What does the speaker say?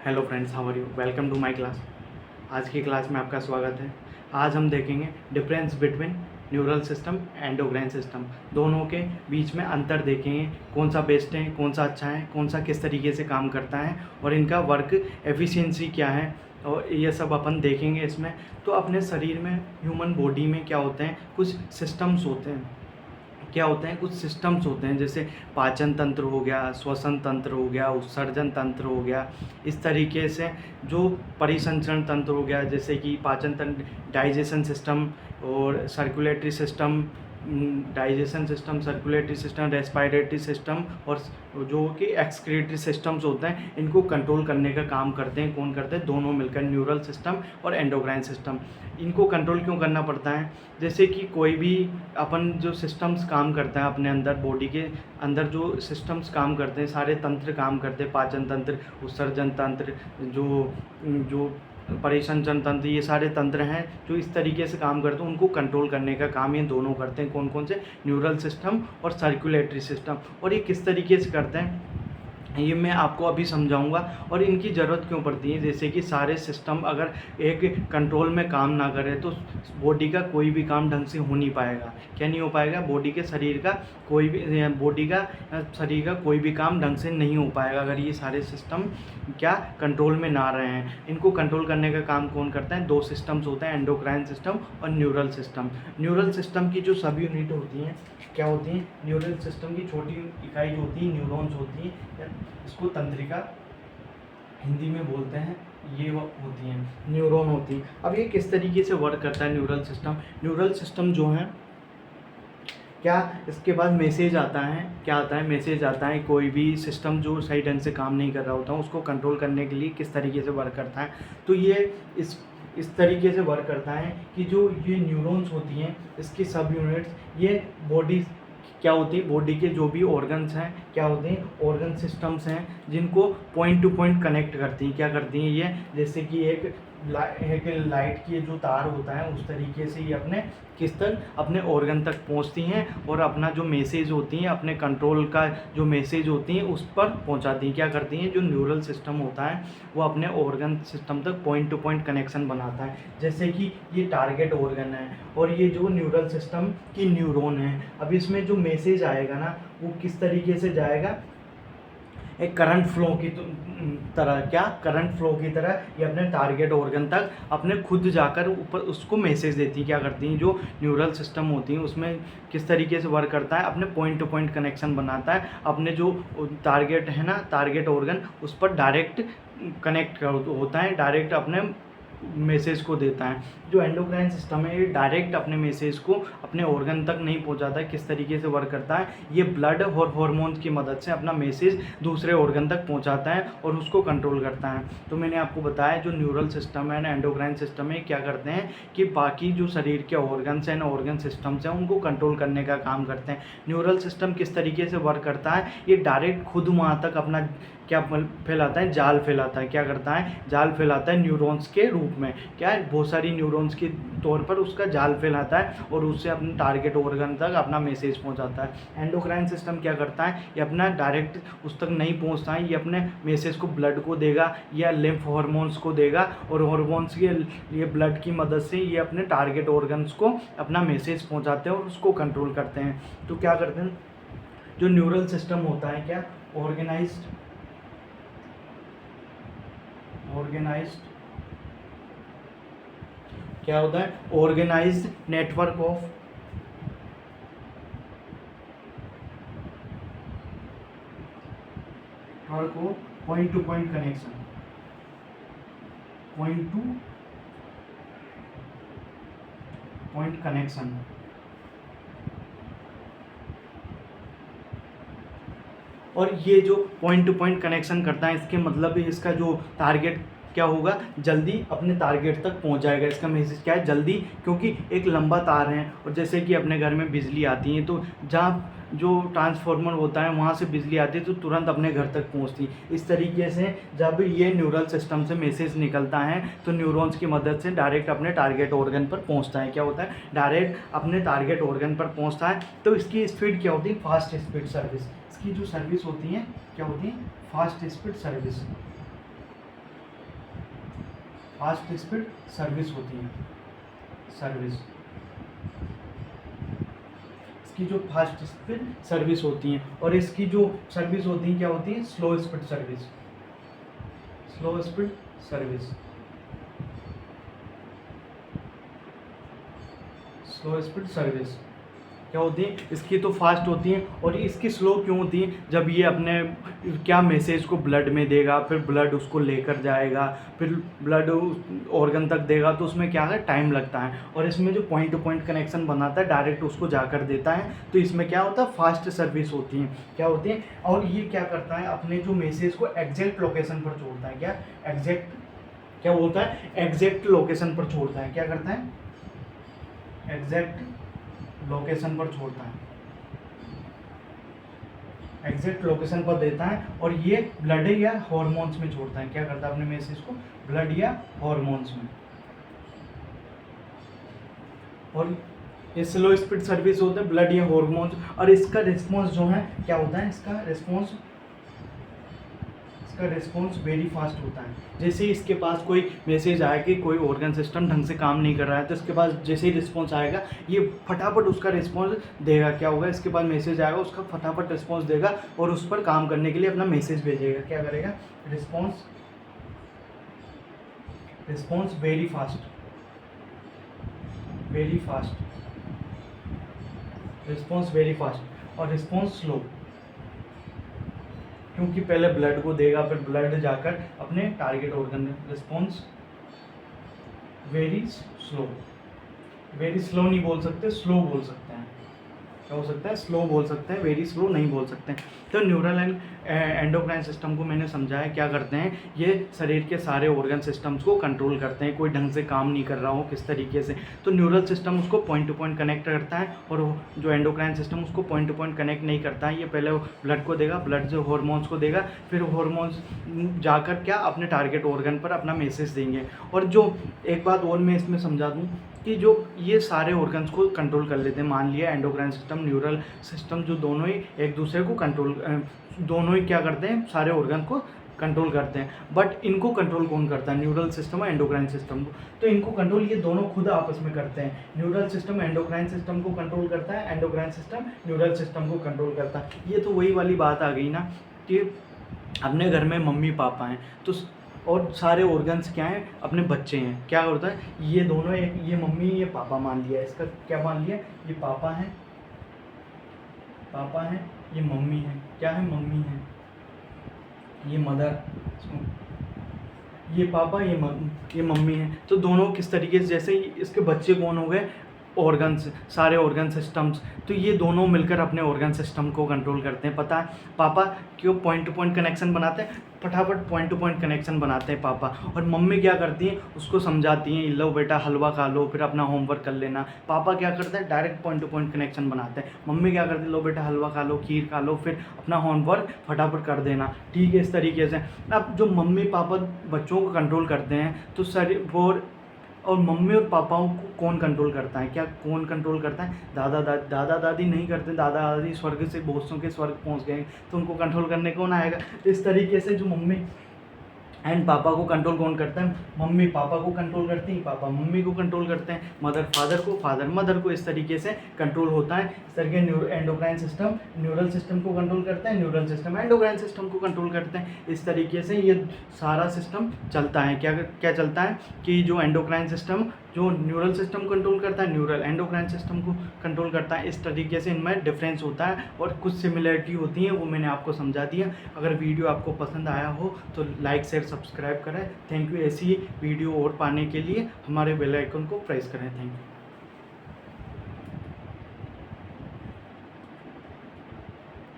Hello friends, how are you? Welcome to my class. आज की class में आपका स्वागत है। आज हम देखेंगे difference between neural system endocrine system. दोनों के बीच में अंतर देखेंगे, कौन सा बेस्ट है, कौन सा अच्छा है, कौन सा किस तरीके से काम करता है और इनका वर्क एफिशिएंसी क्या है, और ये सब अपन देखेंगे इसमें। तो अपने शरीर में, ह्यूमन बॉडी में क्या होते हैं, कुछ सिस्टम्स होते हैं। क्या होते हैं, कुछ सिस्टम्स होते हैं, जैसे पाचन तंत्र हो गया, श्वसन तंत्र हो गया, उत्सर्जन तंत्र हो गया। इस तरीके से जो परिसंचरण तंत्र हो गया, जैसे कि पाचन तंत्र, डाइजेशन सिस्टम और circulatory system, digestion system, circulatory system, respiratory system और जो कि एक्सक्रीटरी सिस्टम्स होते हैं, इनको कंट्रोल करने का काम करते हैं। कौन करते हैं? दोनों मिलकर, न्यूरल सिस्टम और एंडोक्राइन सिस्टम। इनको कंट्रोल क्यों करना पड़ता है? जैसे कि कोई भी अपन जो सिस्टम्स काम करते हैं अपने अंदर, बॉडी के अंदर जो सिस्टम्स काम करते हैं, सारे तंत्र काम करते हैं, पाचन तंत्र, उत्सर्जन तंत्र, जो जो परिसंचरण तंत्र, ये सारे तंत्र हैं जो इस तरीके से काम करते हैं। उनको कंट्रोल करने का काम ये दोनों करते हैं। कौन कौन से? न्यूरल सिस्टम और सर्कुलेटरी सिस्टम। और ये किस तरीके से करते हैं ये मैं आपको अभी समझाऊंगा, और इनकी ज़रूरत क्यों पड़ती है। जैसे कि सारे सिस्टम अगर एक कंट्रोल में काम ना करे तो बॉडी का कोई भी काम ढंग से हो नहीं पाएगा। क्या नहीं हो पाएगा? बॉडी के शरीर का कोई भी शरीर का कोई भी काम ढंग से नहीं हो पाएगा अगर ये सारे सिस्टम क्या कंट्रोल में ना रहे हैं। इनको कंट्रोल करने का काम कौन करता है? दो सिस्टम्स होते हैं, एंडोक्राइन सिस्टम और न्यूरल सिस्टम। न्यूरल सिस्टम की जो सब यूनिट होती हैं क्या होती हैं? न्यूरल सिस्टम की छोटी इकाई जो होती है न्यूरॉन्स होती हैं, इसको तंत्रिका हिंदी में बोलते हैं, ये होती हैं, न्यूरॉन होती हैं। अब ये किस तरीके से वर्क करता है न्यूरल सिस्टम? न्यूरल सिस्टम जो है क्या, इसके बाद मैसेज आता है। क्या आता है? मैसेज आता है। कोई भी सिस्टम जो सही ढंग से काम नहीं कर रहा होता, उसको कंट्रोल करने के लिए किस तरीके से वर्क करता है। तो ये इस तरीके से वर्क करता है कि जो ये न्यूरॉन्स होती हैं, इसकी सब यूनिट्स, ये बॉडी क्या होती है, बॉडी के जो भी ऑर्गन्स हैं क्या होते हैं? ऑर्गन सिस्टम्स हैं, जिनको पॉइंट टू पॉइंट कनेक्ट करती हैं। क्या करती हैं ये? जैसे कि एक लाइट की जो तार होता है, उस तरीके से ये अपने किस तक, अपने ऑर्गन तक पहुंचती हैं और अपना जो मैसेज होती हैं, अपने कंट्रोल का जो मैसेज होती हैं उस पर पहुंचाती हैं। क्या करती हैं? जो न्यूरल सिस्टम होता है वो अपने ऑर्गन सिस्टम तक पॉइंट टू पॉइंट कनेक्शन बनाता है। जैसे कि ये टारगेट ऑर्गन है और ये जो न्यूरल सिस्टम की न्यूरॉन है। अब इसमें जो मैसेज आएगा ना, वो किस तरीके से जाएगा? एक करंट फ्लो की तरह। क्या? करंट फ्लो की तरह ये अपने टारगेट ऑर्गन तक अपने खुद जाकर ऊपर उसको मैसेज देती है। क्या करती हैं? जो न्यूरल सिस्टम होती हैं उसमें किस तरीके से वर्क करता है? अपने पॉइंट टू पॉइंट कनेक्शन बनाता है, अपने जो टारगेट है ना, टारगेट ऑर्गन, उस पर डायरेक्ट कनेक्ट होता है, डायरेक्ट अपने मैसेज को देता है। जो एंडोक्राइन सिस्टम है ये डायरेक्ट अपने मैसेज को अपने ऑर्गन तक नहीं पहुंचाता है। किस तरीके से वर्क करता है? ये ब्लड और हार्मोन्स की मदद से अपना मैसेज दूसरे ऑर्गन तक पहुंचाता है और उसको कंट्रोल करता है। तो मैंने आपको बताया जो न्यूरल सिस्टम है ना, एंडोक्राइन सिस्टम है, क्या करते हैं कि बाकी जो शरीर के ऑर्गन्स हैं, ऑर्गन सिस्टम्स हैं, उनको कंट्रोल करने का काम करते हैं। न्यूरल सिस्टम किस तरीके से वर्क करता है? ये डायरेक्ट खुद वहाँ तक अपना क्या फैलाता है? जाल फैलाता है। क्या करता है? जाल फैलाता है न्यूरॉन्स के रूप में। क्या है? बहुत सारी न्यूरॉन्स के तौर पर उसका जाल फैलाता है और उससे अपने टारगेट ऑर्गन तक अपना मैसेज पहुंचाता है। एंडोक्राइन सिस्टम क्या करता है? ये अपना डायरेक्ट उस तक नहीं पहुंचता है, ये अपने मैसेज को ब्लड को देगा या लिम्फ हार्मोन्स को देगा, और हार्मोन्स के ये ब्लड की मदद से ये अपने टारगेट ऑर्गन्स को अपना मैसेज पहुँचाते हैं और उसको कंट्रोल करते हैं। तो क्या करते हैं? जो न्यूरल सिस्टम होता है क्या, ऑर्गेनाइज्ड क्या होता है? Organised network of point to point connection, point to point connection. और ये जो पॉइंट टू पॉइंट कनेक्शन करता है, इसके मतलब इसका जो टारगेट क्या होगा, जल्दी अपने टारगेट तक पहुंच जाएगा। इसका मैसेज क्या है? जल्दी, क्योंकि एक लंबा तार है, और जैसे कि अपने घर में बिजली आती है तो जहाँ जो ट्रांसफार्मर होता है वहाँ से बिजली आती है तो तुरंत अपने घर तक पहुँचती। इस तरीके से जब ये न्यूरल सिस्टम से मैसेज निकलता है तो न्यूरॉन्स की मदद से डायरेक्ट अपने टारगेट ऑर्गन पर पहुँचता है। क्या होता है? डायरेक्ट अपने टारगेट ऑर्गन पर पहुँचता है। तो इसकी स्पीड क्या होती है? Fast speed service. इसकी जो सर्विस होती है क्या होती है? Fast speed service. Fast speed service होती है, सर्विस, इसकी जो फास्ट स्पीड सर्विस होती हैं, और इसकी जो सर्विस होती है क्या होती है, slow speed service, slow speed service, slow speed service क्या होती है, इसकी तो फास्ट होती है, और इसकी स्लो क्यों होती है, जब ये अपने क्या मैसेज को ब्लड में देगा, फिर ब्लड उसको लेकर जाएगा, फिर ब्लड ऑर्गन तक देगा, तो उसमें क्या है, टाइम लगता है, और इसमें जो पॉइंट टू पॉइंट कनेक्शन बनाता है डायरेक्ट उसको जाकर देता है, तो इसमें क्या होता है, फास्ट सर्विस होती है, क्या होती है, और ये क्या करता है, अपने जो मैसेज को एग्जैक्ट लोकेशन पर छोड़ता है, क्या एग्जैक्ट, क्या बोलता है, एग्जैक्ट लोकेशन पर छोड़ता है, क्या करता है, एग्जैक्ट लोकेशन पर छोड़ता है, एग्जैक्ट लोकेशन पर देता है, और ये ब्लड या हॉर्मोन्स में छोड़ता है, क्या करता है अपने मैसेज को ब्लड या हॉर्मोन्स में, और ये स्लो स्पीड सर्विस होता है ब्लड या हॉर्मोन्स, और इसका रिस्पॉन्स जो है क्या होता है, इसका रिस्पॉन्स वेरी फास्ट होता है। जैसे ही इसके पास कोई मैसेज आया कि कोई ऑर्गन सिस्टम ढंग से काम नहीं कर रहा है, तो इसके पास जैसे ही रिस्पॉन्स आएगा ये फटाफट उसका रिस्पॉन्स देगा, क्या होगा, इसके पास मैसेज आएगा, उसका फटाफट रिस्पॉन्स देगा, और उस पर काम करने के लिए अपना मैसेज भेजेगा, क्या करेगा, response very fast, response very fast, और रिस्पॉन्स स्लो, क्योंकि पहले ब्लड को देगा, फिर ब्लड जाकर अपने टारगेट ऑर्गन में, रिस्पॉन्स वेरी स्लो नहीं बोल सकते, स्लो बोल सकते हैं, क्या हो सकता है, स्लो बोल सकते हैं, वेरी स्लो नहीं बोल सकते हैं। तो न्यूरल एंड एंडोक्राइन सिस्टम को मैंने समझाया, क्या करते हैं, ये शरीर के सारे ऑर्गन सिस्टम्स को कंट्रोल करते हैं, कोई ढंग से काम नहीं कर रहा हो किस तरीके से, तो न्यूरल सिस्टम उसको पॉइंट टू पॉइंट कनेक्ट करता है, और जो एंडोक्राइन सिस्टम उसको पॉइंट टू पॉइंट कनेक्ट नहीं करता है, ये पहले ब्लड को देगा, ब्लड से हॉर्मोन्स को देगा, फिर हॉर्मोन्स जाकर क्या अपने टारगेट ऑर्गन पर अपना मैसेज देंगे। और जो एक बात और मैं इसमें समझा दूँ कि जो ये सारे ऑर्गन्स को कंट्रोल कर लेते हैं, मान लिया एंडोक्राइन सिस्टम, न्यूरल सिस्टम, जो दोनों ही एक दूसरे को कंट्रोल, दोनों ही क्या करते हैं, सारे ऑर्गन को कंट्रोल करते हैं, बट इनको कंट्रोल कौन करता है, न्यूरल सिस्टम और एंडोक्राइन सिस्टम को, तो इनको कंट्रोल ये दोनों खुद आपस में करते हैं, न्यूरल सिस्टम एंडोक्राइन सिस्टम को कंट्रोल करता है, एंडोक्राइन सिस्टम न्यूरल सिस्टम को कंट्रोल करता है। ये तो वही वाली बात आ गई ना कि अपने घर में मम्मी पापा हैं, तो और सारे ऑर्गन्स क्या हैं, अपने बच्चे हैं, क्या होता है, ये दोनों, एक ये मम्मी ये पापा मान लिया, इसका क्या मान लिया, ये पापा है, ये मम्मी है, क्या है, मम्मी है, ये मदर, ये पापा, ये मम्मी है, तो दोनों किस तरीके से, जैसे इसके बच्चे कौन हो गए, ऑर्गन्स, सारे ऑर्गन सिस्टम्स, तो ये दोनों मिलकर अपने ऑर्गन सिस्टम को कंट्रोल करते हैं। पता है पापा क्यों पॉइंट टू पॉइंट कनेक्शन बनाते हैं, फटाफट पॉइंट टू पॉइंट कनेक्शन बनाते हैं पापा, और मम्मी क्या करती हैं, उसको समझाती हैं, लो बेटा हलवा खा लो, फिर अपना होमवर्क कर लेना। पापा क्या करते हैं, direct point to point connection बनाते हैं। मम्मी क्या करती है, लो बेटा हलवा खा लो, खीर खा लो, फिर अपना होमवर्क फटाफट कर देना। ठीक है, इस तरीके से अब जो मम्मी पापा बच्चों को कंट्रोल करते हैं, तो सर वो, और मम्मी और पापाओं को कौन कंट्रोल करता है, क्या कौन कंट्रोल करता है, दादा दादी नहीं करते, दादा दादी स्वर्ग से बहुतों के स्वर्ग पहुंच गए, तो उनको कंट्रोल करने कौन आएगा। इस तरीके से जो मम्मी एंड पापा को कंट्रोल कौन करता है, मम्मी पापा को कंट्रोल करती है, पापा मम्मी को कंट्रोल करते हैं, मदर फादर को, फादर मदर को, इस तरीके से कंट्रोल होता है। इस तरीके एंडोक्राइन सिस्टम न्यूरल सिस्टम को कंट्रोल करता है, न्यूरल सिस्टम एंडोक्राइन सिस्टम को कंट्रोल करते हैं। इस तरीके से ये सारा सिस्टम चलता है। क्या क्या चलता है कि जो एंडोक्राइन सिस्टम जो न्यूरल सिस्टम कंट्रोल करता है, न्यूरल एंडोक्राइन सिस्टम को कंट्रोल करता है। इस तरीके से इनमें डिफरेंस होता है और कुछ सिमिलरिटी होती है, वो मैंने आपको समझा दिया। अगर वीडियो आपको पसंद आया हो तो लाइक शेयर सब्सक्राइब करें। Thank you. ऐसी वीडियो और पाने के लिए हमारे बेल आइकन को प्रेस करें। Thank you.